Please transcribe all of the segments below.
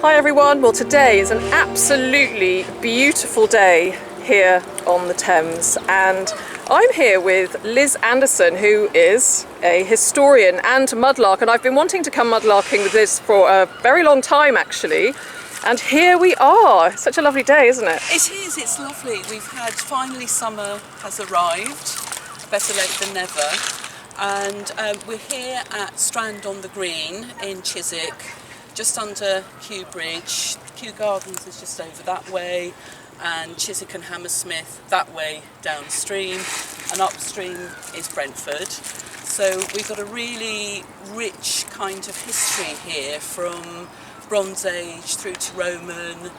Hi everyone, well today is an absolutely beautiful day here on the Thames, and I'm here with Liz Anderson, who is a historian and mudlark, and I've been wanting to come mudlarking with Liz for a very long time actually, and here we are. Such a lovely day, isn't it? It is, it's lovely. We've had, finally summer has arrived, better late than never, and we're here at Strand on the Green in Chiswick, just under Kew Bridge. Kew Gardens is just over that way, and Chiswick and Hammersmith that way downstream, and upstream is Brentford. So we've got a really rich kind of history here, from Bronze Age through to Roman,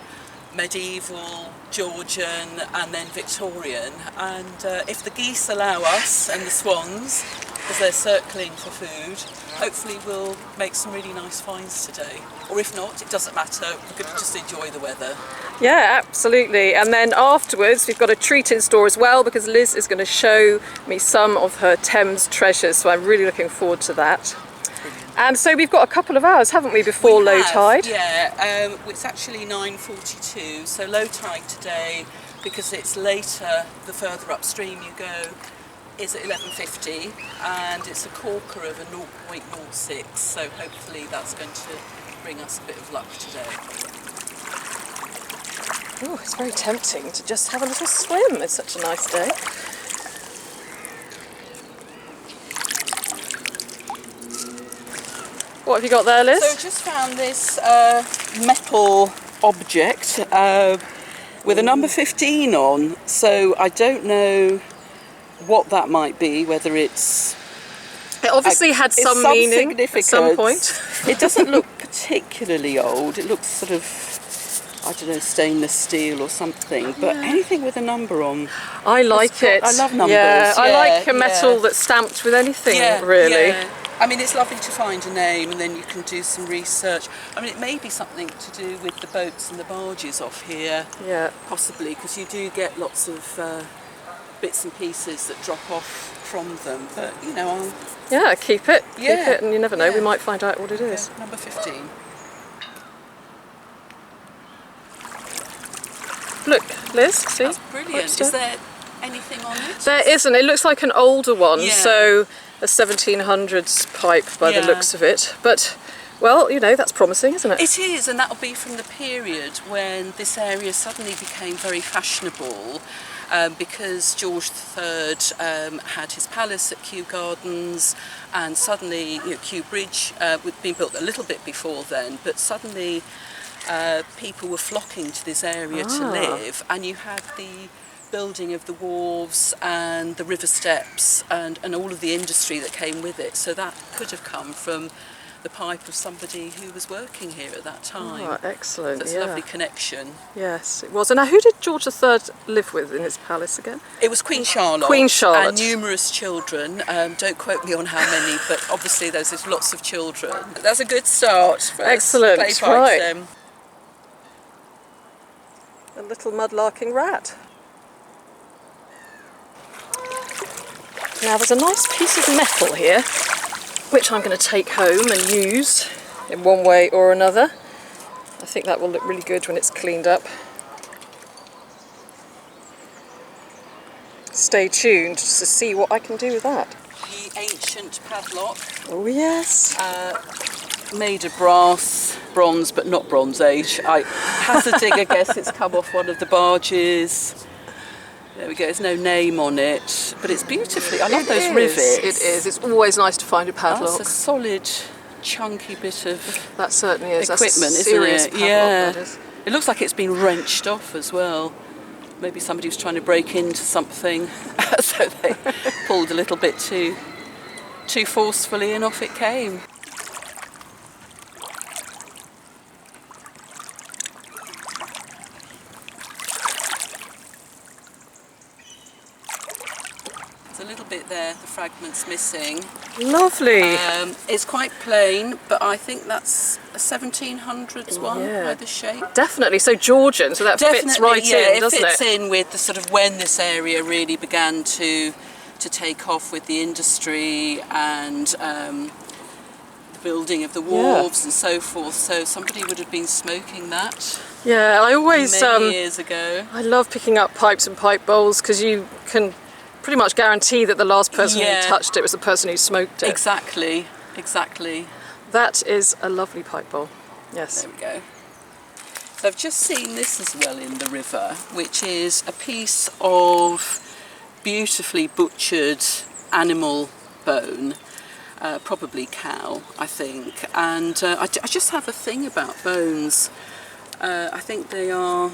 medieval, Georgian, and then Victorian. And if the geese allow us, and the swans, as they're circling for food, hopefully we'll make some really nice finds today. Or if not, it doesn't matter, we're going to just enjoy the weather. Yeah, absolutely. And then afterwards we've got a treat in store as well, because Liz is going to show me some of her Thames treasures, so I'm really looking forward to that. And so we've got a couple of hours, haven't we, before low tide? Yeah, it's actually 9:42, so low tide today, because it's later the further upstream you go, is at 11:50, and it's a corker of a 0.06, so hopefully that's going to bring us a bit of luck today. Oh, it's very tempting to just have a little swim. It's such a nice day. What have you got there, Liz? So I just found this metal object with a number 15 on, so I don't know what that might be, whether it's... It obviously had some meaning at some point. It doesn't look particularly old. It looks sort of, I don't know, stainless steel or something, but anything with a number on. I like it. I love numbers. Yeah, I like a metal that's stamped with anything, really. Yeah. I mean, it's lovely to find a name, and then you can do some research. I mean, it may be something to do with the boats and the barges off here. Yeah. Possibly, because you do get lots of bits and pieces that drop off from them. But, you know, I'll... Yeah, keep it. Keep it, and you never know, we might find out what it is. Yeah, number 15. Look, Liz, see? That's brilliant. Is there anything on it? There isn't. It looks like an older one, Yeah. so a 1700s pipe by the looks of it. But, well, you know, that's promising, isn't it? It is, and that'll be from the period when this area suddenly became very fashionable, because George III had his palace at Kew Gardens, and suddenly, you know, Kew Bridge had been built a little bit before then, but suddenly people were flocking to this area to live, and you had the building of the wharves and the river steps and all of the industry that came with it. So that could have come from the pipe of somebody who was working here at that time. Oh, excellent. So it's a lovely connection. Yes, it was. And now, who did George III live with in his palace again? It was Queen Charlotte. Queen Charlotte. And numerous children. Don't quote me on how many, but obviously there's lots of children. That's a good start. For Excellent, right. A little mudlarking rat. Now there's a nice piece of metal here, which I'm going to take home and use in one way or another. I think that will look really good when it's cleaned up. Stay tuned to see what I can do with that. The ancient padlock. Oh yes. Made of brass, bronze, but not Bronze Age. I hazarding a guess it's come off one of the barges. There we go, there's no name on it, but it's beautifully, I love those rivets. It is, it's always nice to find a padlock. That's a solid, chunky bit of that certainly is. equipment, That's a serious isn't it? padlock, Yeah. that is. It looks like it's been wrenched off as well. Maybe somebody was trying to break into something, so they pulled a little bit too forcefully and off it came. There's a little bit there, the fragment's missing. Lovely. It's quite plain, but I think that's a 1700s one by the shape. Definitely, so Georgian, so that fits right in, doesn't it? It fits in with the sort of when this area really began to take off with the industry and the building of the wharves and so forth. So somebody would have been smoking that. Yeah, I always many years ago. I love picking up pipes and pipe bowls because you can pretty much guarantee that the last person who touched it was the person who smoked it. Exactly, exactly. That is a lovely pipe bowl. Yes. There we go. So I've just seen this as well in the river, which is a piece of beautifully butchered animal bone, probably cow, I think. And I just have a thing about bones. I think they are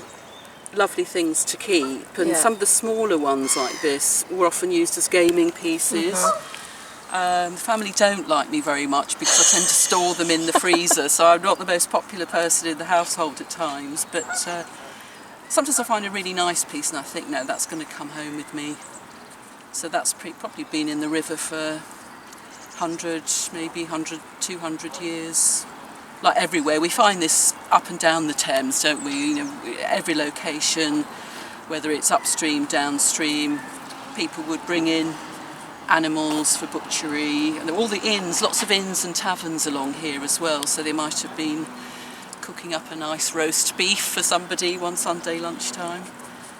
lovely things to keep, and some of the smaller ones like this were often used as gaming pieces. The family don't like me very much because I tend to store them in the freezer, so I'm not the most popular person in the household at times, but sometimes I find a really nice piece and I think, no, that's going to come home with me. So that's probably been in the river for 100, maybe 100, 200 years. Like everywhere, we find this up and down the Thames, don't we? You know, every location, whether it's upstream, downstream, people would bring in animals for butchery, and all the inns, lots of inns and taverns along here as well, so they might have been cooking up a nice roast beef for somebody one Sunday lunchtime.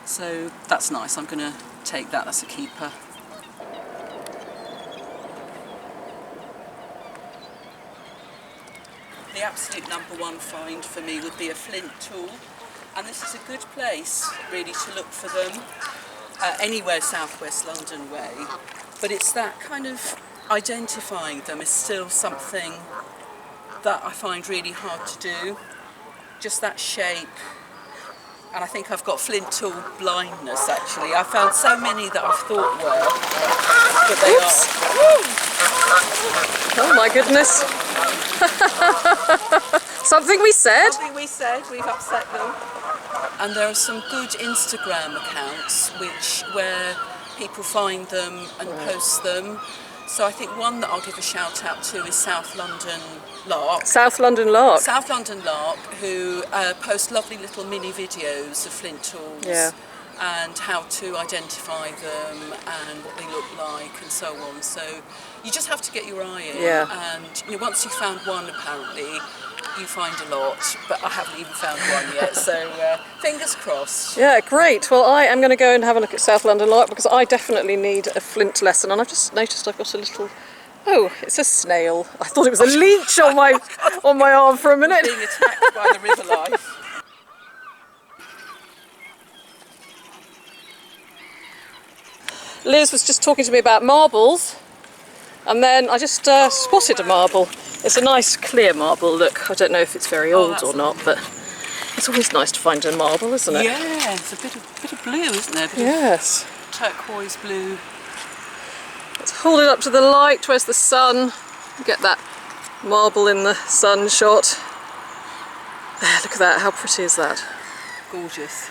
So that's nice, I'm going to take that as a keeper. The absolute number one find for me would be a flint tool, and this is a good place really to look for them anywhere southwest London way, but it's that kind of identifying them is still something that I find really hard to do, just that shape. And I think I've got flint tool blindness actually. I found so many that I've thought were, but they are. Oh my goodness. Something we said? Something we said, we've upset them. And there are some good Instagram accounts where people find them and post them. So I think one that I'll give a shout out to is South London Lark. South London Lark. South London Lark, who post lovely little mini videos of flint tools and how to identify them and what they look like and so on. So you just have to get your eye in. And you know, once you've found one, apparently, you find a lot, but I haven't even found one yet, so fingers crossed. Yeah, great. Well, I am going to go and have a look at South London Lark because I definitely need a flint lesson, and I've just noticed I've got a little... Oh, it's a snail. I thought it was a leech on my arm for a minute. Being attacked by the river life. Liz was just talking to me about marbles, and then I just spotted a marble. It's a nice clear marble, look. I don't know if it's very old or not, but it's always nice to find a marble, isn't it? Yeah, it's a bit of blue, isn't there? Yes. Turquoise blue. Let's hold it up to the light. Where's the sun? Get that marble in the sun shot. There, look at that. How pretty is that? Gorgeous.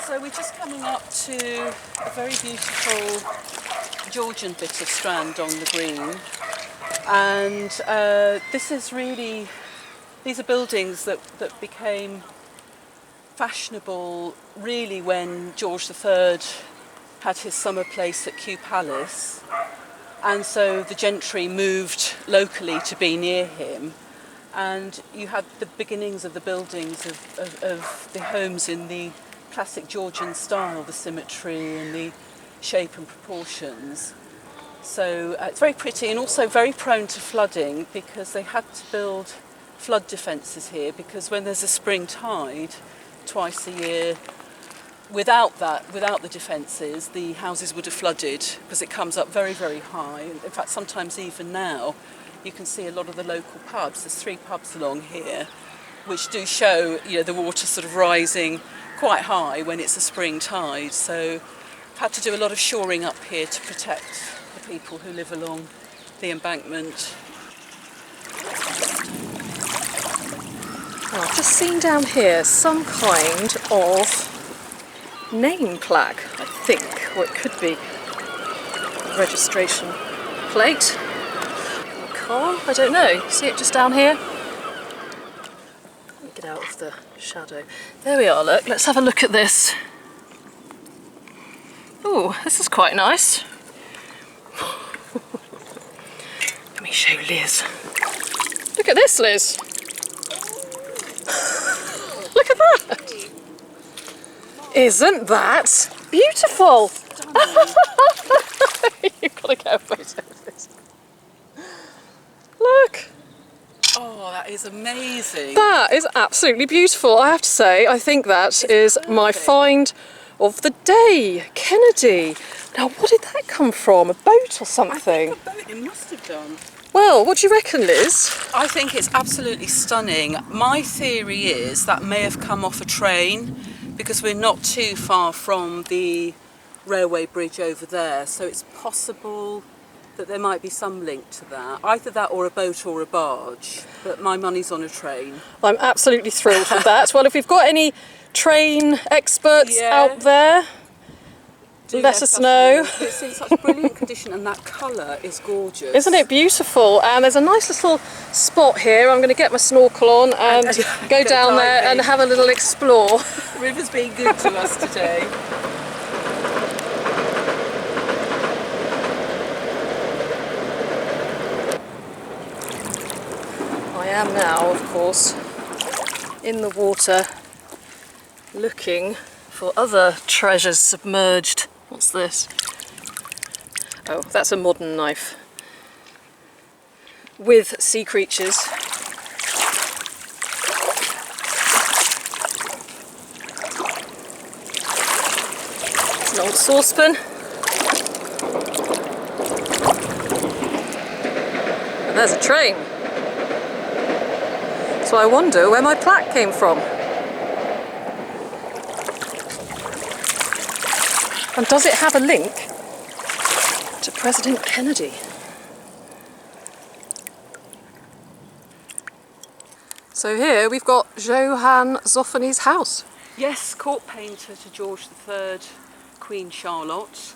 So we're just coming up to a very beautiful Georgian bit of Strand on the green. And this is really, these are buildings that became fashionable really when George III had his summer place at Kew Palace, and so the gentry moved locally to be near him, and you had the beginnings of the buildings of the homes in the classic Georgian style, the symmetry and the shape and proportions. So it's very pretty and also very prone to flooding because they had to build flood defences here, because when there's a spring tide twice a year without the defences, the houses would have flooded because it comes up very, very high. In fact, sometimes even now, you can see a lot of the local pubs. There's 3 pubs along here, which do show, the water sort of rising quite high when it's a spring tide. So I've had to do a lot of shoring up here to protect the people who live along the embankment. Oh, I've just seen down here some kind of name plaque, I think, or it could be a registration plate. A car, I don't know. See it just down here? Let me get out of the shadow. There we are, look. Let's have a look at this. Oh, this is quite nice. Let me show Liz. Look at this, Liz. Look at that. Isn't that beautiful? You've got to get a photo of this. Look. Oh, that is amazing. That is absolutely beautiful. I have to say, I think that is my find of the day. Kennedy. Now, what did that come from? A boat or something? I think a boat, it must have done. Well, what do you reckon, Liz? I think it's absolutely stunning. My theory is that may have come off a train because we're not too far from the railway bridge over there, so it's possible that there might be some link to that. Either that or a boat or a barge, but my money's on a train. I'm absolutely thrilled with that. Well, if we've got any train experts out there, let us know. It's in such brilliant condition and that colour is gorgeous. Isn't it beautiful? And there's a nice little spot here. I'm going to get my snorkel on and go down there and have a little explore. The river's being good to us today. I am now, of course, in the water looking for other treasures submerged. What's this? Oh, that's a modern knife with sea creatures. It's an old saucepan. And there's a train. So I wonder where my plaque came from. And does it have a link to President Kennedy? So here we've got Johann Zoffany's house. Yes, court painter to George III, Queen Charlotte,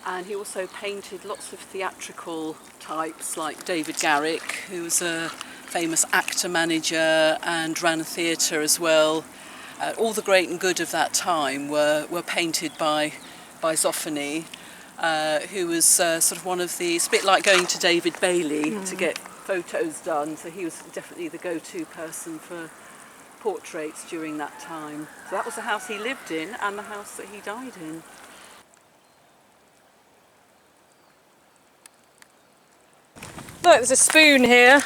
and he also painted lots of theatrical types like David Garrick, who was a famous actor manager and ran a theatre as well. All the great and good of that time were painted by Zoffany, who was sort of one of the, it's a bit like going to David Bailey to get photos done, so he was definitely the go-to person for portraits during that time. So that was the house he lived in and the house that he died in. Look, there's a spoon here.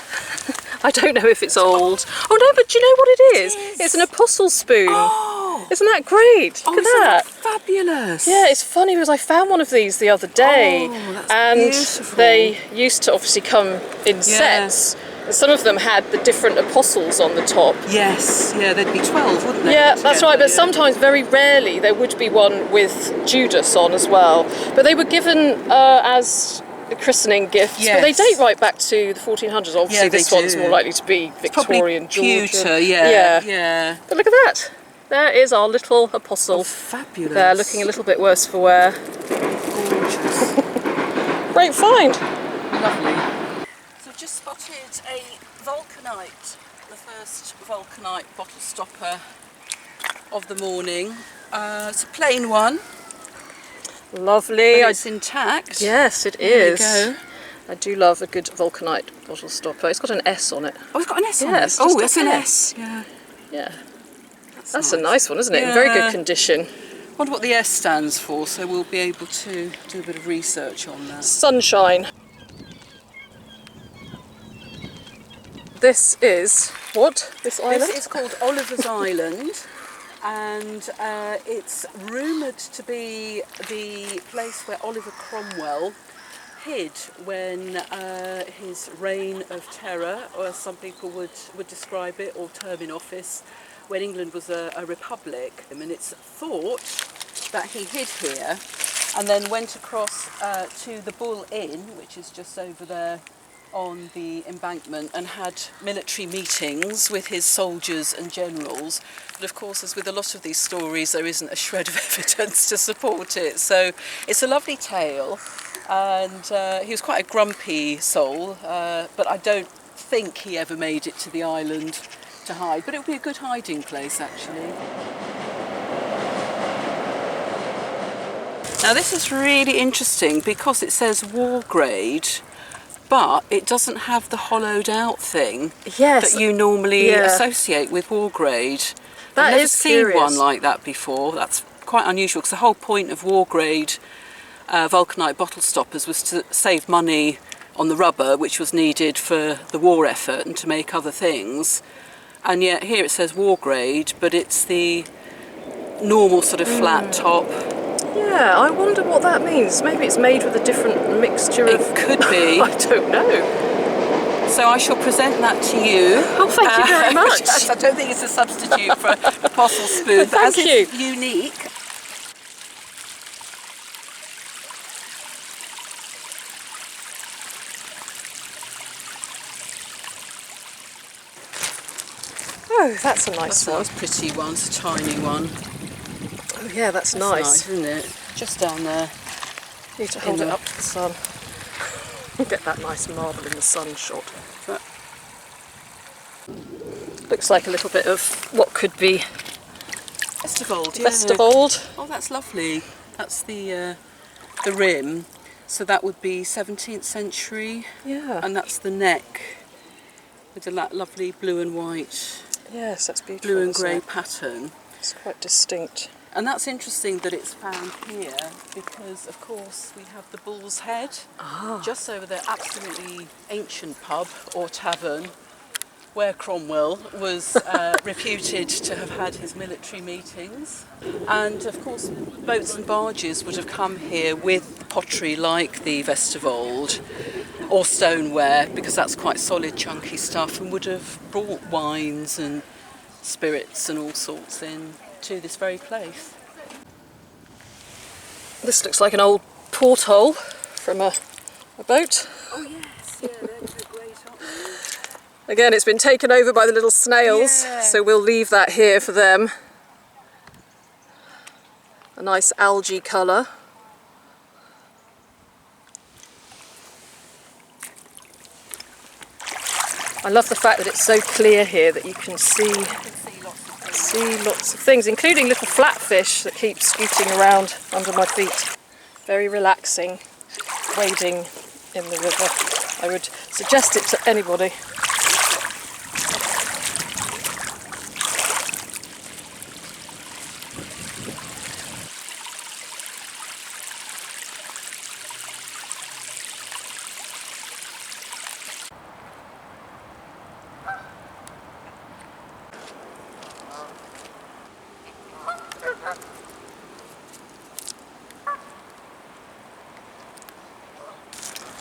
I don't know if it's old. Oh no, but do you know what it is? It's an apostle spoon. Oh! Isn't that great? Look at that. Fabulous! Yeah, it's funny because I found one of these the other day, that's and beautiful. they used to obviously come in sets. And some of them had the different apostles on the top. Yes, yeah, there'd be 12, wouldn't there? Yeah, that's right, but yeah. Sometimes, very rarely, there would be one with Judas on as well. But they were given as christening gifts, but they date right back to the 1400s. Obviously, this one's more likely to be Victorian, Georgian. Yeah. But look at that. There is our little apostle. Oh, fabulous. There, looking a little bit worse for wear. Gorgeous. Great find. Lovely. So I've just spotted a vulcanite, the first vulcanite bottle stopper of the morning. It's a plain one. Lovely. But it's intact. Yes, it is. There we go. I do love a good vulcanite bottle stopper. It's got an S on it. Oh, it's got an S on Yes, it. Oh, just that's an S. S. Yeah. Yeah. That's a nice one, isn't it? In very good condition. Wonder what the S stands for, so we'll be able to do a bit of research on that. Sunshine. This is what? This island? This is called Oliver's Island, and it's rumoured to be the place where Oliver Cromwell hid when his reign of terror, or as some people would describe it, or term in office, when England was a republic. And it's thought that he hid here and then went across to the Bull Inn, which is just over there on the embankment, and had military meetings with his soldiers and generals. But of course, as with a lot of these stories, there isn't a shred of evidence to support it. So it's a lovely tale, and he was quite a grumpy soul, but I don't think he ever made it to the island to hide. But it would be a good hiding place, actually. Now this is really interesting because it says war grade, but it doesn't have the hollowed out thing that you normally associate with war grade. I've never seen one like that before. That's quite unusual, because the whole point of war grade vulcanite bottle stoppers was to save money on the rubber, which was needed for the war effort and to make other things. And yet here it says war grade, but it's the normal sort of flat top. Yeah, I wonder what that means. Maybe it's made with a different mixture of... It could be. I don't know. So I shall present that to you. Oh, thank you very much. I don't think it's a substitute for a Porthole spoon, but Thank you. It's unique. Oh, that's a nice one. That's a pretty one. It's a tiny one. Oh yeah, that's nice. Isn't it? Just down there. Need to hold it up to the sun. Get that nice marble in the sun shot. Looks like a little bit of what could be Best of old. Best of old. Oh, that's lovely. That's the rim. So that would be 17th century. Yeah. And that's the neck with the lovely blue and white. Yes, that's beautiful. Blue and grey pattern. It's quite distinct. And that's interesting that it's found here because, of course, we have the Bull's Head just over there, absolutely ancient pub or tavern where Cromwell was reputed to have had his military meetings. And, of course, boats and barges would have come here with pottery like the Vest of Old or stoneware, because that's quite solid, chunky stuff, and would have brought wines and spirits and all sorts in to this very place. This looks like an old porthole from a boat. Oh yes, yeah, they're great, aren't they? Again, it's been taken over by the little snails, so we'll leave that here for them. A nice algae colour. I love the fact that it's so clear here that you can see lots of things, including little flatfish that keep scooting around under my feet. Very relaxing, wading in the river. I would suggest it to anybody.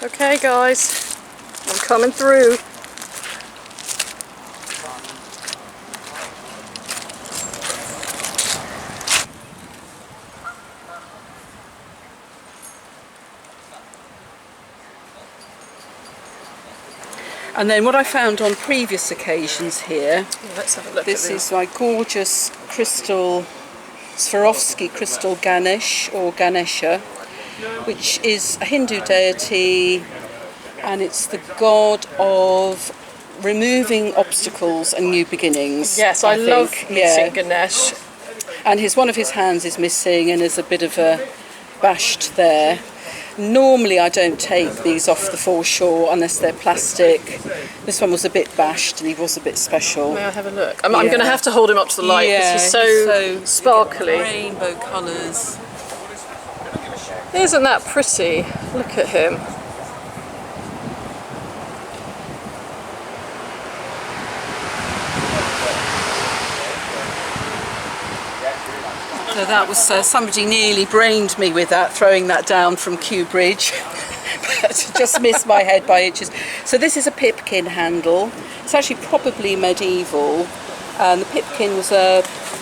Okay guys, I'm coming through. And then what I found on previous occasions here, Let's have a look this at is my gorgeous crystal, Swarovski crystal Ganesh or Ganesha, which is a Hindu deity, and it's the god of removing obstacles and new beginnings. Yes, I love meeting Ganesh. And one of his hands is missing and there's a bit of a bashed there. Normally I don't take these off the foreshore unless they're plastic. This one was a bit bashed and he was a bit special. May I have a look? I'm going to have to hold him up to the light because he's so sparkly. Rainbow colours. Isn't that pretty? Look at him. So that was, somebody nearly brained me with that, throwing that down from Kew Bridge. But just missed my head by inches. So this is a pipkin handle. It's actually probably medieval. And the pipkin was a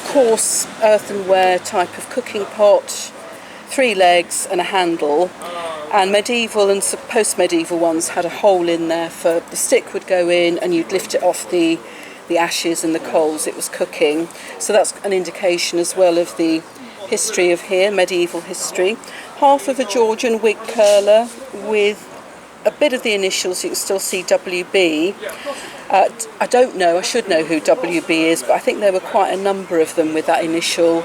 coarse earthenware type of cooking pot, 3 legs and a handle. And medieval and post-medieval ones had a hole in there for the stick would go in, and you'd lift it off the ashes and the coals it was cooking. So that's an indication as well of the history of here, medieval history. Half of a Georgian wig curler with a bit of the initials. You can still see WB. I don't know, I should know who WB is, but I think there were quite a number of them with that initial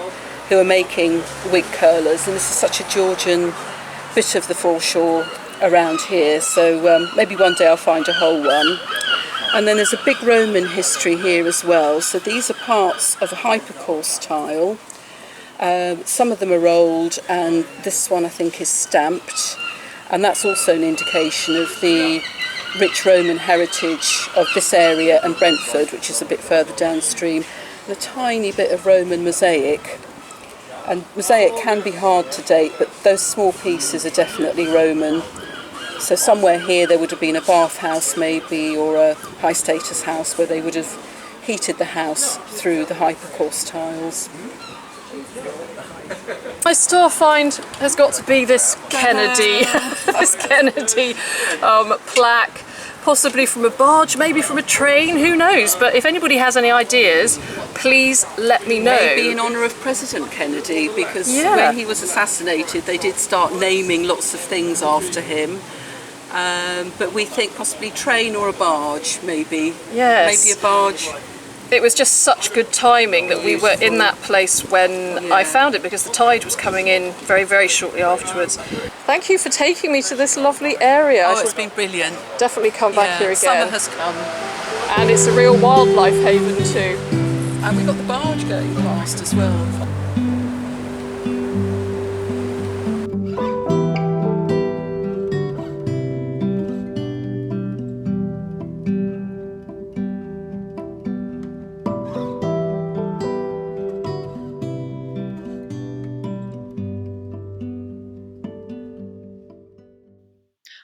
who are making wig curlers, and this is such a Georgian bit of the foreshore around here, so maybe one day I'll find a whole one. And then there's a big Roman history here as well. So these are parts of a hypercourse tile. Some of them are old, and this one I think is stamped. And that's also an indication of the rich Roman heritage of this area and Brentford, which is a bit further downstream. And a tiny bit of Roman mosaic. And mosaic can be hard to date, but those small pieces are definitely Roman. So somewhere here there would have been a bathhouse maybe, or a high status house where they would have heated the house through the hypercourse tiles. My star find has got to be this Kennedy, this Kennedy plaque, possibly from a barge, maybe from a train, who knows? But if anybody has any ideas, please let me know. Maybe in honour of President Kennedy, because when he was assassinated they did start naming lots of things after him. But we think possibly train or a barge, maybe. Yes. Maybe a barge. It was just such good timing that we were in that place when I found it, because the tide was coming in very, very shortly afterwards. Thank you for taking me to this lovely area. Oh, it's been brilliant. Definitely come back here again. Summer has come. And it's a real wildlife haven too. And we've got the barge going past as well.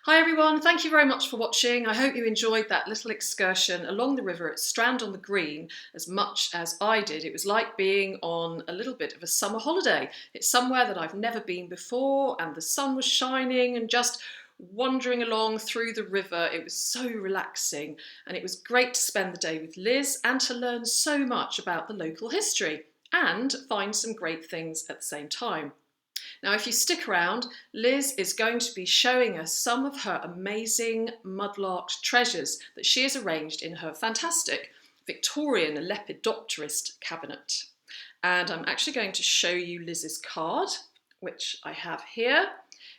Hi everyone, thank you very much for watching. I hope you enjoyed that little excursion along the river at Strand on the Green as much as I did. It was like being on a little bit of a summer holiday. It's somewhere that I've never been before, and the sun was shining, and just wandering along through the river, it was so relaxing, and it was great to spend the day with Liz and to learn so much about the local history and find some great things at the same time. Now, if you stick around, Liz is going to be showing us some of her amazing mudlark treasures that she has arranged in her fantastic Victorian lepidopterist cabinet. And I'm actually going to show you Liz's card, which I have here.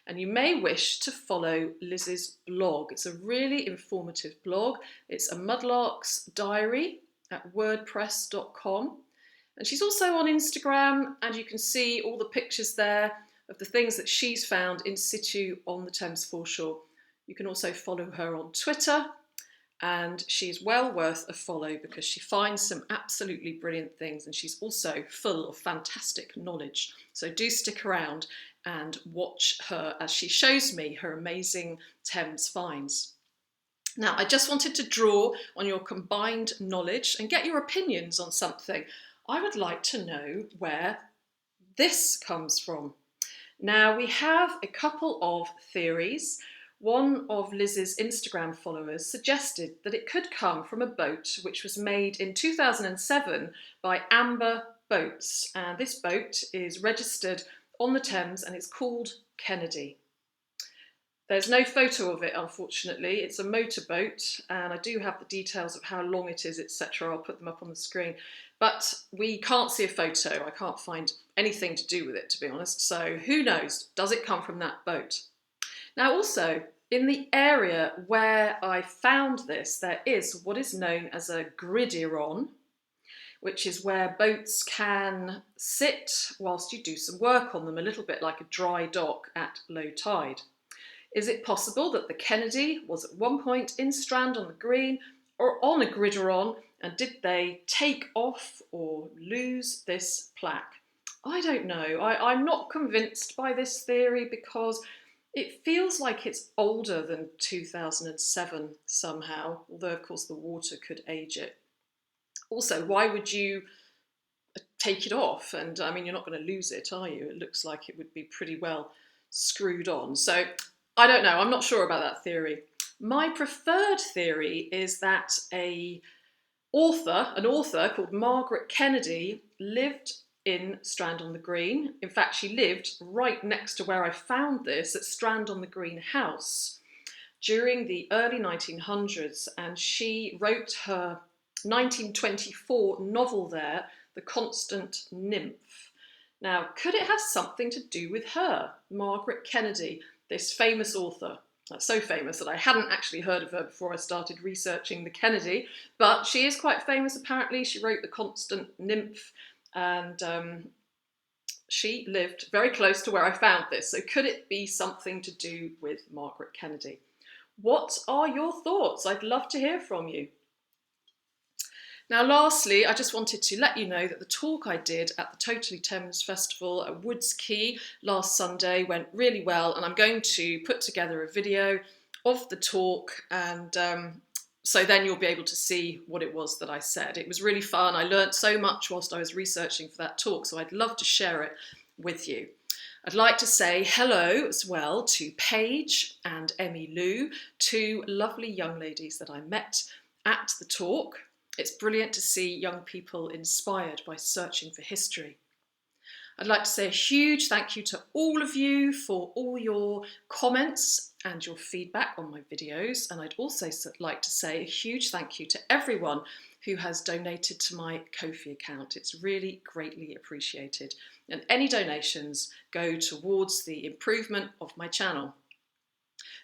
And you may wish to follow Liz's blog. It's a really informative blog. It's a Mudlark's Diary at wordpress.com. And she's also on Instagram, and you can see all the pictures there of the things that she's found in situ on the Thames foreshore. You can also follow her on Twitter, and she's well worth a follow because she finds some absolutely brilliant things, and she's also full of fantastic knowledge. So do stick around and watch her as she shows me her amazing Thames finds. Now, I just wanted to draw on your combined knowledge and get your opinions on something. I would like to know where this comes from. Now, we have a couple of theories. One of Liz's Instagram followers suggested that it could come from a boat which was made in 2007 by Amber Boats. And this boat is registered on the Thames and it's called Kennedy. There's no photo of it, unfortunately. It's a motorboat, and I do have the details of how long it is, etc. I'll put them up on the screen. But we can't see a photo. I can't find anything to do with it, to be honest. So who knows? Does it come from that boat? Now, also, in the area where I found this, there is what is known as a gridiron, which is where boats can sit whilst you do some work on them, a little bit like a dry dock at low tide. Is it possible that the Kennedy was at one point in Strand on the Green or on a gridiron, and did they take off or lose this plaque? I don't know. I'm not convinced by this theory because it feels like it's older than 2007 somehow, although of course the water could age it. Also, why would you take it off? And I mean, you're not going to lose it, are you? It looks like it would be pretty well screwed on. So I don't know. I'm not sure about that theory. My preferred theory is that an author called Margaret Kennedy, lived in Strand on the Green. In fact, she lived right next to where I found this, at Strand on the Green house, during the early 1900s, and she wrote her 1924 novel there, The Constant Nymph. Now, could it have something to do with her, Margaret Kennedy, this famous author? So famous that I hadn't actually heard of her before I started researching the Kennedy, but she is quite famous apparently. She wrote The Constant Nymph, and she lived very close to where I found this. So could it be something to do with Margaret Kennedy? What are your thoughts? I'd love to hear from you. Now, lastly, I just wanted to let you know that the talk I did at the Totally Thames Festival at Woods Quay last Sunday went really well, and I'm going to put together a video of the talk, and so then you'll be able to see what it was that I said. It was really fun. I learnt so much whilst I was researching for that talk, so I'd love to share it with you. I'd like to say hello as well to Paige and Emmy Lou, two lovely young ladies that I met at the talk. It's brilliant to see young people inspired by searching for history. I'd like to say a huge thank you to all of you for all your comments and your feedback on my videos. And I'd also like to say a huge thank you to everyone who has donated to my Ko-fi account. It's really greatly appreciated. And any donations go towards the improvement of my channel.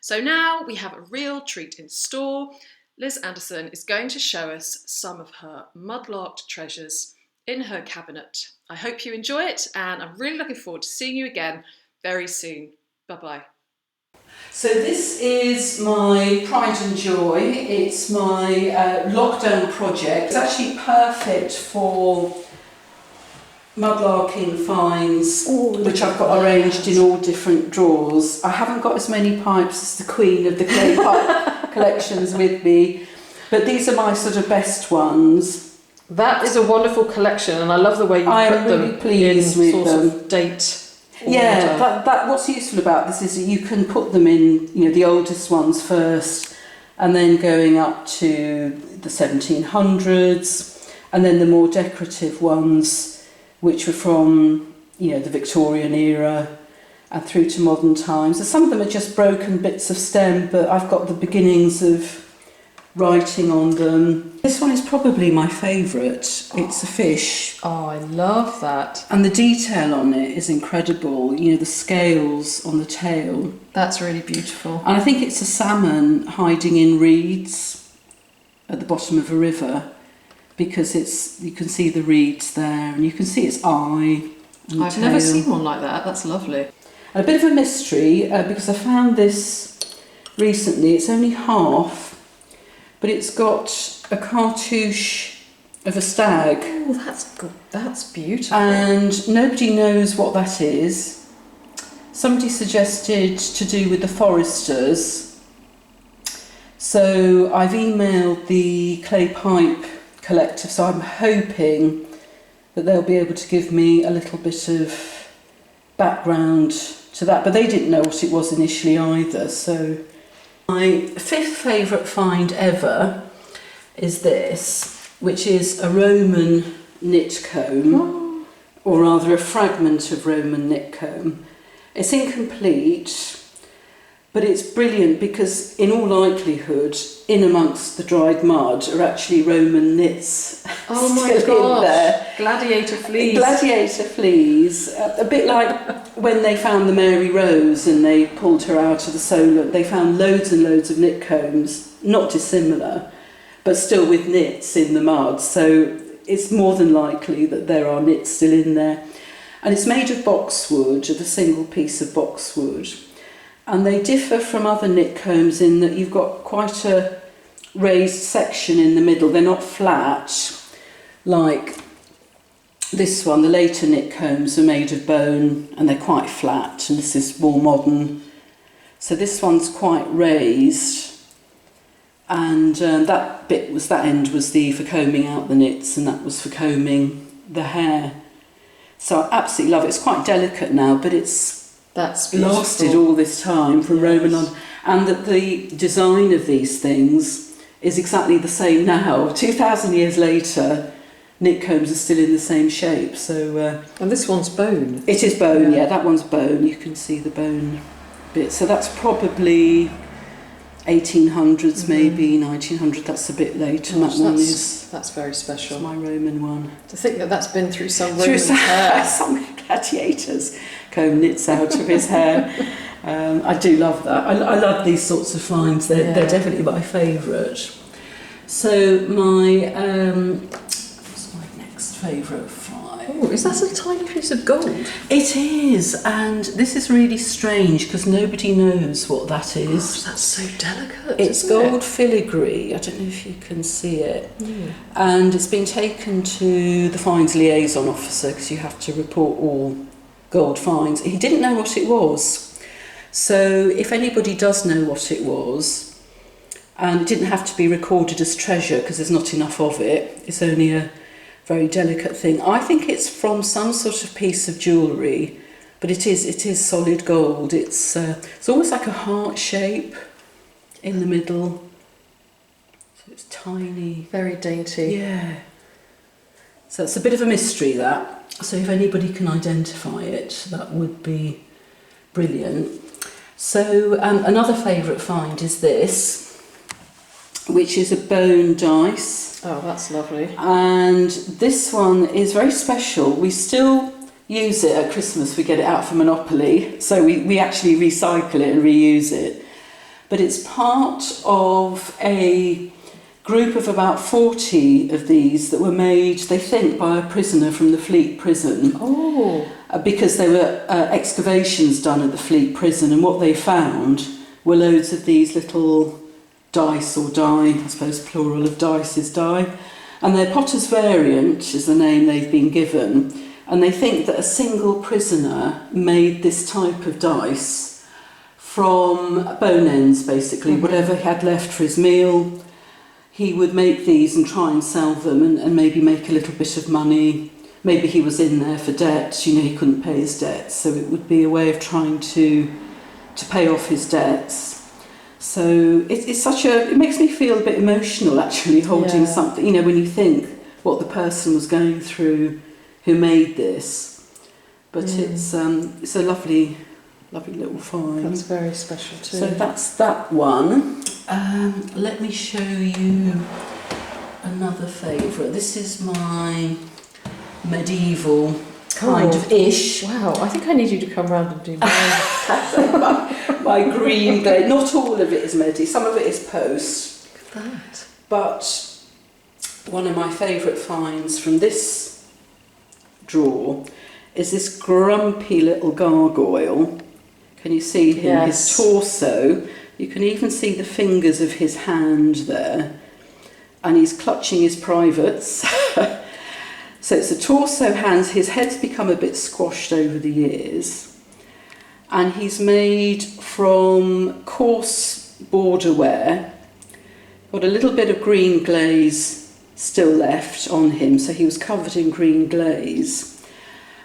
So now we have a real treat in store. Liz Anderson is going to show us some of her mudlarked treasures in her cabinet. I hope you enjoy it, and I'm really looking forward to seeing you again very soon. Bye-bye. So this is my pride and joy. It's my lockdown project. It's actually perfect for mudlarking finds, which I've got arranged in all different drawers. I haven't got as many pipes as the queen of the clay pipe collections with me, but these are my sort of best ones. That is a wonderful collection, and I love the way you put them really pleased in with sort them. of date. Yeah, that what's useful about this is that you can put them in, you know, the oldest ones first, and then going up to the 1700s, and then the more decorative ones, which were from, you know, the Victorian era and through to modern times. And some of them are just broken bits of stem, but I've got the beginnings of writing on them. This one is probably my favourite. It's a fish. Oh, I love that. And the detail on it is incredible. You know, the scales on the tail. That's really beautiful. And I think it's a salmon hiding in reeds at the bottom of a river, because you can see the reeds there, and you can see its eye. I've never seen one like that. That's lovely. And a bit of a mystery, because I found this recently. It's only half, but it's got a cartouche of a stag. Oh, that's good. That's beautiful. And nobody knows what that is. Somebody suggested to do with the foresters. So I've emailed the clay pipe collective, so I'm hoping that they'll be able to give me a little bit of background to that, but they didn't know what it was initially either. So my fifth favourite find ever is this, which is a Roman knit comb, or rather a fragment of Roman knit comb. It's incomplete, but it's brilliant because in all likelihood, in amongst the dried mud are actually Roman knits. Oh my gosh, there. Gladiator fleas. Gladiator fleas, a bit like when they found the Mary Rose and they pulled her out of the Solent. They found loads and loads of knit combs, not dissimilar, but still with knits in the mud. So it's more than likely that there are knits still in there. And it's made of boxwood, of a single piece of boxwood. And they differ from other knit combs in that you've got quite a raised section in the middle. They're not flat like this one, the later knit combs, are made of bone and they're quite flat, and this is more modern. So this one's quite raised, and that end was for combing out the knits, and that was for combing the hair. So I absolutely love it. It's quite delicate now, but that's lasted all this time from Roman on, and that the design of these things is exactly the same now. 2,000 years later, knit combs are still in the same shape. So and this one's bone. It is bone, yeah. That one's bone. You can see the bone bit. So that's probably 1800s, maybe 1900. That's a bit later. Gosh, that one that's very special. That's my Roman one. To think that's been through some Roman's hair. Some gladiators comb knits out of his hair. I do love that. I love these sorts of finds. They're definitely my favourite. So what's my next favourite find? Oh, is that a tiny piece of gold? It is, and this is really strange because nobody knows what that is. Gosh, that's so delicate. It's gold filigree. I don't know if you can see it. Yeah. And it's been taken to the finds liaison officer because you have to report all gold finds. He didn't know what it was. So if anybody does know what it was, and it didn't have to be recorded as treasure because there's not enough of it, it's only a very delicate thing. I think it's from some sort of piece of jewellery, but it is solid gold. It's almost like a heart shape in the middle. So it's tiny. Very dainty. Yeah. So it's a bit of a mystery, that. So if anybody can identify it, that would be brilliant. So another favourite find is this, which is a bone dice. Oh, that's lovely. And this one is very special. We still use it at Christmas. We get it out for Monopoly. So we actually recycle it and reuse it. But it's part of a group of about 40 of these that were made, they think, by a prisoner from the Fleet prison. Oh. Because there were excavations done at the Fleet prison, and what they found were loads of these little dice, or die, I suppose plural of dice is die, and their potter's variant is the name they've been given, and they think that a single prisoner made this type of dice from bone ends, basically. Whatever he had left for his meal, he would make these and try and sell them and maybe make a little bit of money. Maybe he was in there for debt, he couldn't pay his debts, so it would be a way of trying to pay off his debts. So it makes me feel a bit emotional, actually, holding something, when you think what the person was going through who made this. But it's a lovely little find. That's very special too. So that's that one. Let me show you another favourite. This is my medieval kind of ish. Wow, I think I need you to come round and do mine. my green glaze. Not all of it is medieval, some of it is post. Look at that. But one of my favourite finds from this drawer is this grumpy little gargoyle. Can you see him? Yes. His torso. You can even see the fingers of his hand there. And he's clutching his privates. So it's the torso, hands. His head's become a bit squashed over the years. And he's made from coarse border wear. Got a little bit of green glaze still left on him, so he was covered in green glaze.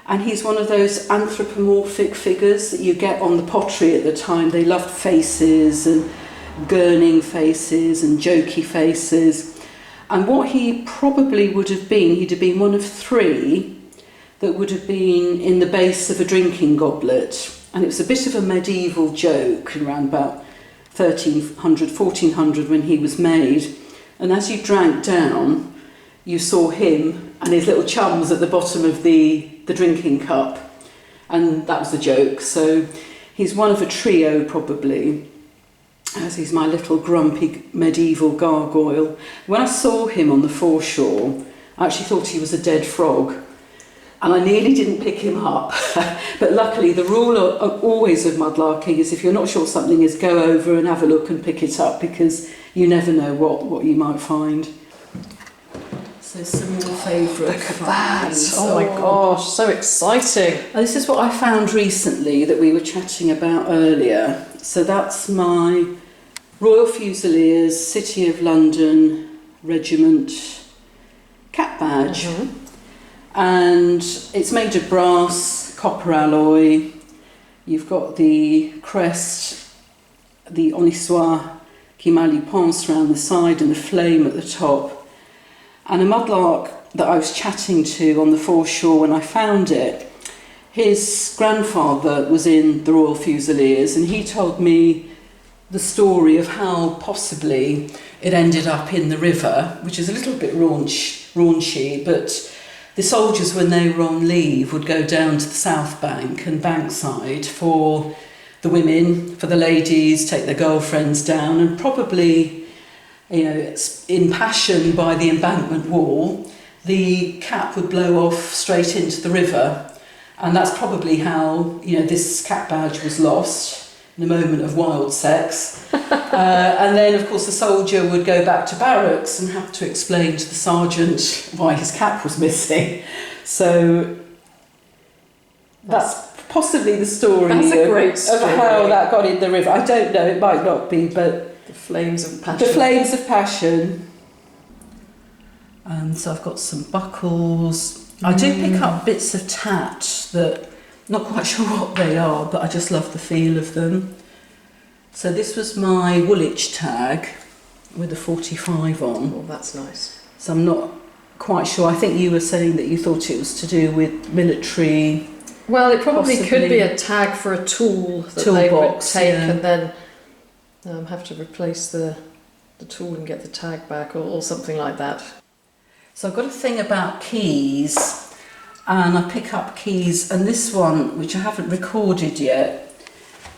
And he's one of those anthropomorphic figures that you get on the pottery at the time. They loved faces and gurning faces and jokey faces. And what he probably would have been, he'd have been one of three that would have been in the base of a drinking goblet. And it was a bit of a medieval joke around about 1300, 1400 when he was made. And as you drank down, you saw him and his little chums at the bottom of the drinking cup. And that was the joke. So he's one of a trio probably, as he's my little grumpy medieval gargoyle. When I saw him on the foreshore, I actually thought he was a dead frog. And I nearly didn't pick him up. But luckily, the rule always of mudlarking is if you're not sure something is, go over and have a look and pick it up, because you never know what you might find. So some more favourite finds. Oh my gosh, so exciting. And this is what I found recently that we were chatting about earlier. So that's my Royal Fusiliers City of London Regiment cap badge. And it's made of brass, copper alloy. You've got the crest, the Onissois qui m'a lu pense around the side and the flame at the top. And a mudlark that I was chatting to on the foreshore when I found it, his grandfather was in the Royal Fusiliers, and he told me the story of how possibly it ended up in the river, which is a little bit raunchy, but the soldiers, when they were on leave, would go down to the South Bank and Bankside for the women, for the ladies, take their girlfriends down, and probably, you know, impassioned by the embankment wall, the cap would blow off straight into the river. And that's probably how, you know, this cap badge was lost in a moment of wild sex. And then, of course, the soldier would go back to barracks and have to explain to the sergeant why his cap was missing. So that's possibly the story, That's a great story of how that got in the river. I don't know, it might not be, but the flames of passion. the flames of passion. And so I've got some buckles. I do pick up bits of tat that, not quite sure what they are, but I just love the feel of them. So this was my Woolwich Tag with a 45 on. Oh, that's nice. So I'm not quite sure. I think you were saying that you thought it was to do with military. Well, it probably Possibly. could be a tag for a tool that they would Toolbox, take yeah. and then have to replace the tool and get the tag back, or something like that. So I've got a thing about keys, and I pick up keys, and this one, which I haven't recorded yet,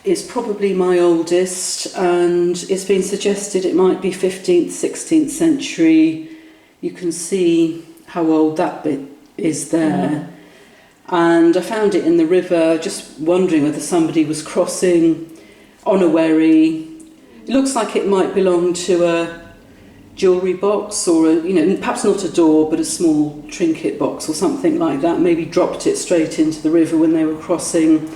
is probably my oldest, and it's been suggested it might be 15th, 16th century. You can see how old that bit is there. And I found it in the river, just wondering whether somebody was crossing on a wherry. It looks like it might belong to a jewellery box, or a, you know, perhaps not a door, but a small trinket box or something like that. Maybe dropped it straight into the river when they were crossing.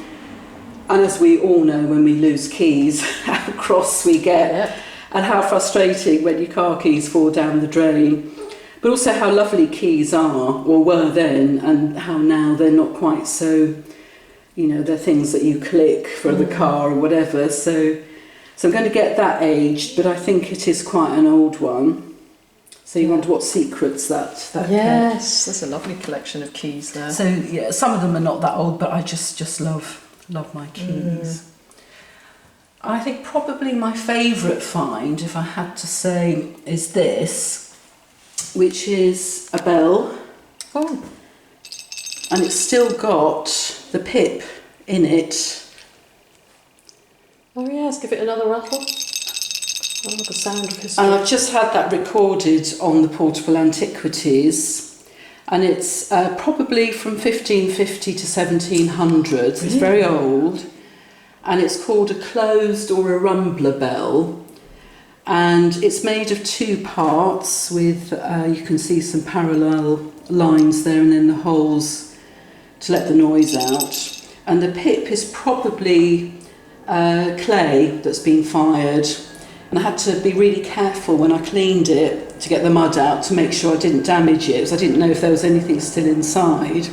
And as we all know, when we lose keys, how cross we get, and how frustrating when your car keys fall down the drain. But also how lovely keys are, or were then, and how now they're not quite so, you know, they're things that you click for the car or whatever. So I'm going to get that aged, but I think it is quite an old one. So you wonder what secrets that Yes, there's a lovely collection of keys there. So yeah, some of them are not that old, but I just love my keys. I think probably my favourite find, if I had to say, is this, which is a bell. Oh. And it's still got the pip in it. Oh yes, give it another rattle. Oh, the sound of history. And I've just had that recorded on the Portable Antiquities, and it's probably from 1550 to 1700. It's very old, and it's called a closed or a rumbler bell, and it's made of two parts with, you can see some parallel lines there, and then the holes to let the noise out. And the pip is probably clay that's been fired, and I had to be really careful when I cleaned it to get the mud out to make sure I didn't damage it, because I didn't know if there was anything still inside.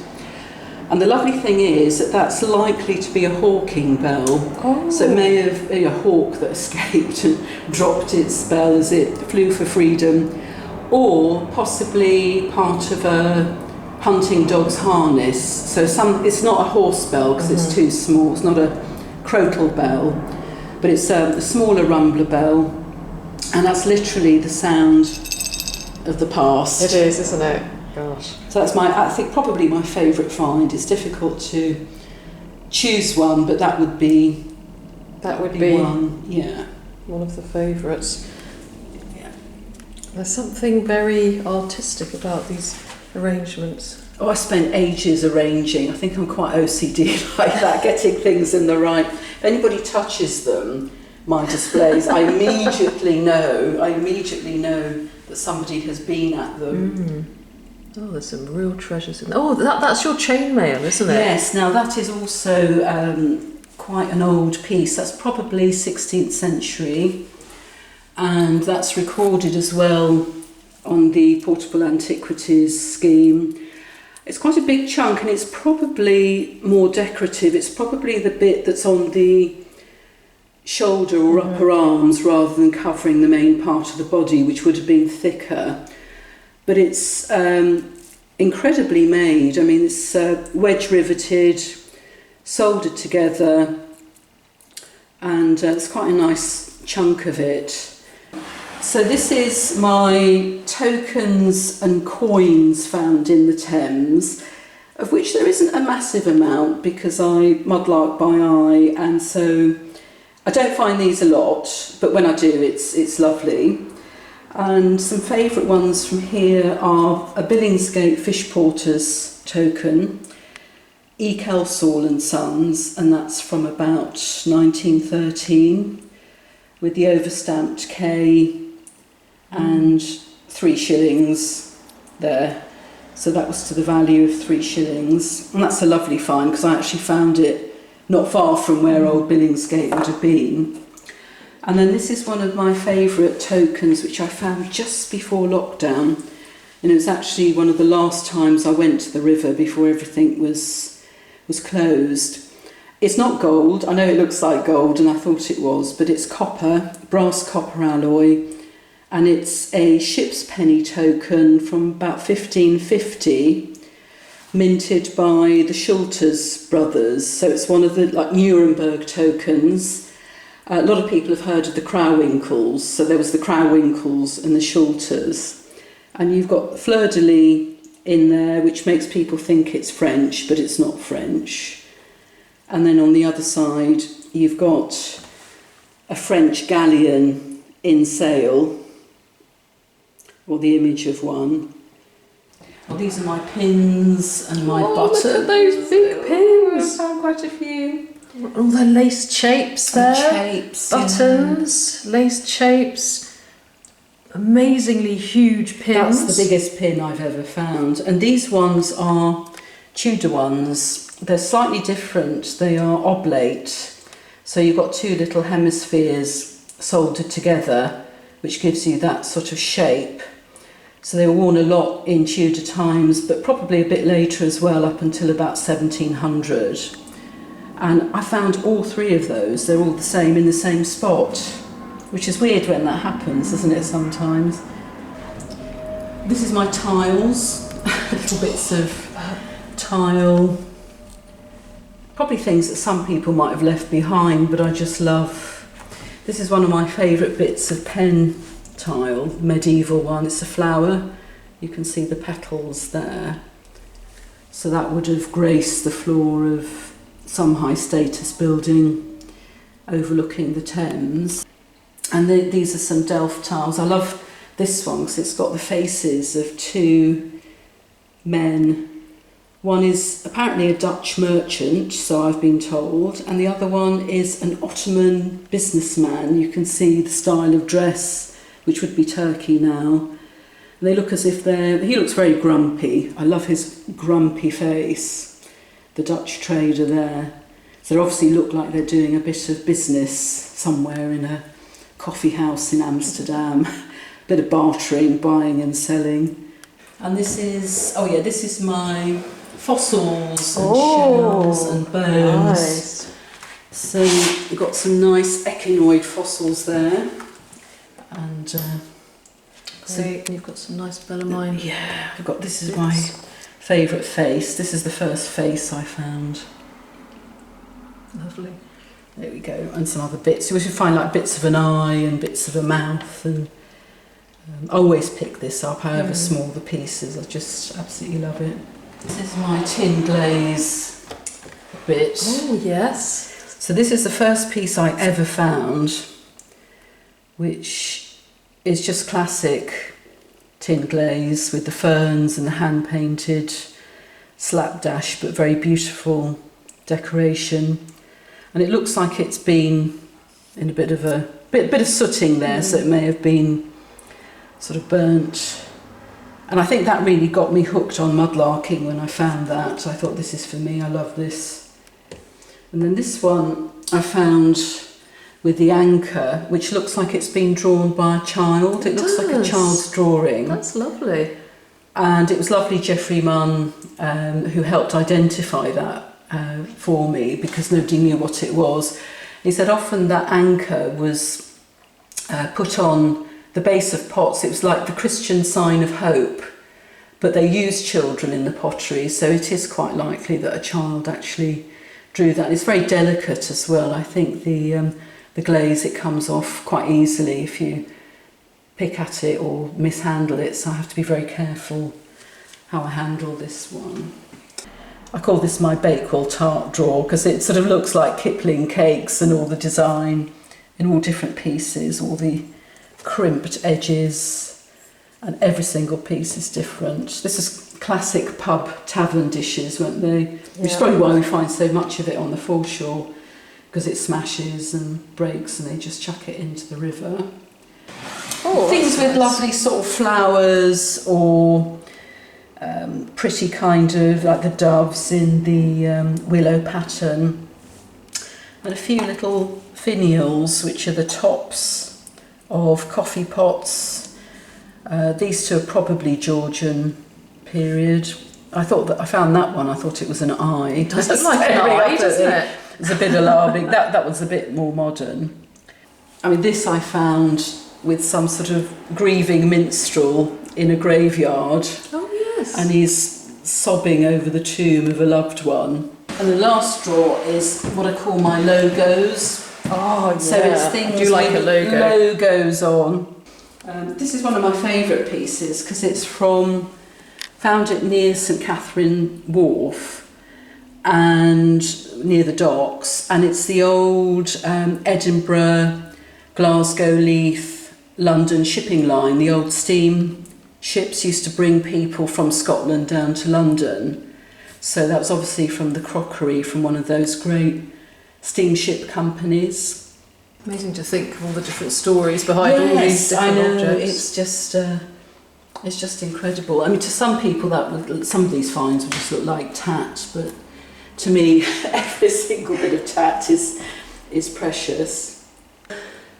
And the lovely thing is that that's likely to be a hawking bell. Oh. So it may have been a hawk that escaped and dropped its bell as it flew for freedom, or possibly part of a hunting dog's harness. So it's not a horse bell because it's too small. It's not a crotal bell, but it's a smaller rumbler bell, and that's literally the sound of the past. It is, isn't it? Gosh. So that's I think probably my favourite find. It's difficult to choose one, but that would be one. Yeah, one of the favourites. yeah. There's something very artistic about these arrangements. Oh, I spent ages arranging. I think I'm quite OCD like that, getting things in the right. If anybody touches them, my displays, I immediately know that somebody has been at them. Oh, there's some real treasures in there. Oh, that's your chainmail, isn't it? Yes, now that is also quite an old piece. That's probably 16th century, and that's recorded as well on the Portable Antiquities scheme. It's quite a big chunk, and it's probably more decorative. It's probably the bit that's on the shoulder or upper arms rather than covering the main part of the body, which would have been thicker. But it's incredibly made. I mean, it's wedge riveted, soldered together, and it's quite a nice chunk of it. So this is my tokens and coins found in the Thames, of which there isn't a massive amount because I mudlark by eye, and so I don't find these a lot, but when I do, it's lovely. And some favourite ones from here are a Billingsgate Fish Porter's token, E. Kelsall and Sons, and that's from about 1913, with the overstamped K and 3 shillings there. So that was to the value of 3 shillings. And that's a lovely find because I actually found it not far from where old Billingsgate would have been. And then this is one of my favourite tokens, which I found just before lockdown. And it was actually one of the last times I went to the river before everything was closed. It's not gold. I know it looks like gold, and I thought it was, but it's copper, brass copper alloy. And it's a ship's penny token from about 1550, minted by the Schulters brothers. So it's one of the Nuremberg tokens. A lot of people have heard of the Crowwinkles. So there was the Crowwinkles and the Schulters. And you've got fleur-de-lis in there, which makes people think it's French, but it's not French. And then on the other side, you've got a French galleon in sail, or the image of one. Well, these are my pins and my buttons. Look at those big pins. I found quite a few. All the laced shapes there. Shapes, buttons, laced shapes. Amazingly huge pins. That's the biggest pin I've ever found. And these ones are Tudor ones. They're slightly different. They are oblate. So you've got 2 little hemispheres soldered together, which gives you that sort of shape. So they were worn a lot in Tudor times, but probably a bit later as well, up until about 1700. And I found all 3 of those. They're all the same in the same spot, which is weird when that happens, isn't it, sometimes? This is my tiles, little bits of tile. Probably things that some people might have left behind, but I just love. This is one of my favourite bits of pen tile, medieval one. It's a flower. You can see the petals there. So that would have graced the floor of some high status building overlooking the Thames. And these are some Delft tiles. I love this one because it's got the faces of 2 men. One is apparently a Dutch merchant, so I've been told, and the other one is an Ottoman businessman. You can see the style of dress, which would be Turkey now. And they look as if he looks very grumpy. I love his grumpy face, the Dutch trader there. So they obviously look like they're doing a bit of business somewhere in a coffee house in Amsterdam. Bit of bartering, buying and selling. And this is my fossils and shells and bones. Nice. So you've got some nice echinoid fossils there. And so you've got some nice melamine. Yeah, this is my favourite face. This is the first face I found. Lovely. There we go. And some other bits. We should find like bits of an eye and bits of a mouth. And I always pick this up, however small the pieces. I just absolutely love it. This is my tin glaze bit. Oh, yes. So this is the first piece I ever found, which is just classic tin glaze with the ferns and the hand-painted slapdash, but very beautiful decoration. And it looks like it's been in a bit of sooting there, so it may have been sort of burnt And I think that really got me hooked on mudlarking when I found that. I thought, this is for me, I love this. And then this one I found with the anchor, which looks like it's been drawn by a child. It looks like a child's drawing. That's lovely. And it was lovely Geoffrey Munn who helped identify that for me, because nobody knew what it was. He said often that anchor was put on the base of pots. It was like the Christian sign of hope, but they used children in the pottery, so it is quite likely that a child actually drew that. It's very delicate as well. I think the glaze, it comes off quite easily if you pick at it or mishandle it, so I have to be very careful how I handle this one. I call this my Bakewell Tart drawer because it sort of looks like Kipling cakes, and all the design in all different pieces, all the crimped edges, and every single piece is different. This is classic pub tavern dishes, weren't they? Which is probably why we find so much of it on the foreshore, because it smashes and breaks and they just chuck it into the river. Oh, things with lovely sort of flowers, or pretty kind of like the doves in the willow pattern, and a few little finials which are the tops of coffee pots. These two are probably Georgian period. I found that one, I thought it was an eye. It does look like an eye, doesn't it? It's a bit alarming. That one's a bit more modern. I mean, this I found with some sort of grieving minstrel in a graveyard. Oh yes. And he's sobbing over the tomb of a loved one. And the last drawer is what I call my logos. Oh yeah. So it's things I do like with a logo. logos on. This is one of my favourite pieces because it's found it near St Catherine Wharf and near the docks, and it's the old Edinburgh, Glasgow, Leith, London shipping line. The old steam ships used to bring people from Scotland down to London, so that was obviously from the crockery from one of those great steamship companies. Amazing to think of all the different stories behind all these different objects. It's just incredible. I mean, to some people some of these finds would just look like tat, but to me, every single bit of tat is precious.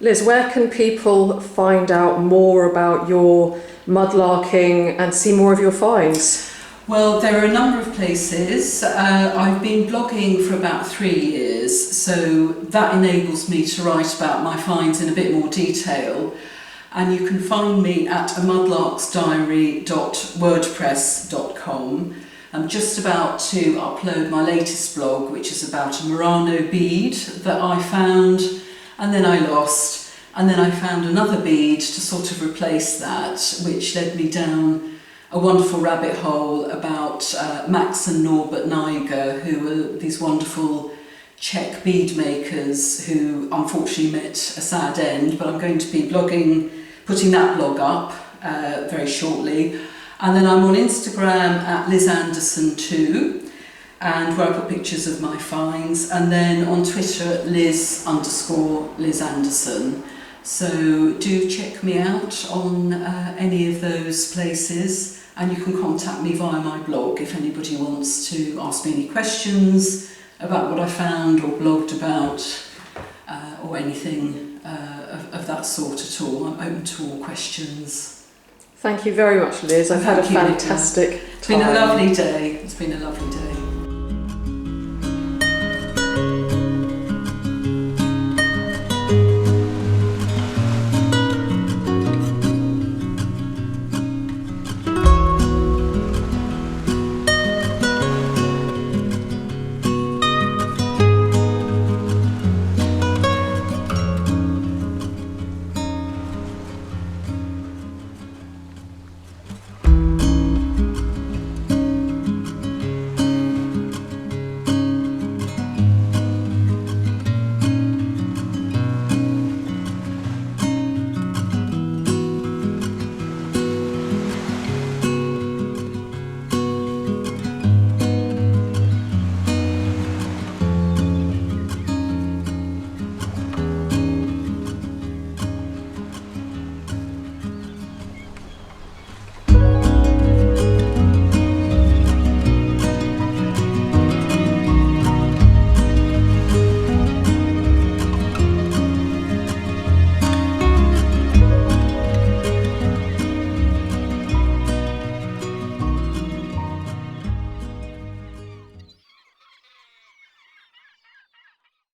Liz, where can people find out more about your mudlarking and see more of your finds? Well, there are a number of places. I've been blogging for about 3 years, so that enables me to write about my finds in a bit more detail. And you can find me at mudlarksdiary.wordpress.com. I'm just about to upload my latest blog, which is about a Murano bead that I found and then I lost, and then I found another bead to sort of replace that, which led me down a wonderful rabbit hole about Max and Norbert Niger, who were these wonderful Czech bead makers who unfortunately met a sad end, but I'm going to be putting that blog up very shortly. And then I'm on Instagram at Liz Anderson too, and where I put pictures of my finds, and then on Twitter at Liz_Liz Anderson. So do check me out on any of those places, and you can contact me via my blog if anybody wants to ask me any questions about what I found or blogged about, or anything of that sort at all. I'm open to all questions. Thank you very much, Liz. I've had a fantastic time. It's been a lovely day. It's been a lovely day.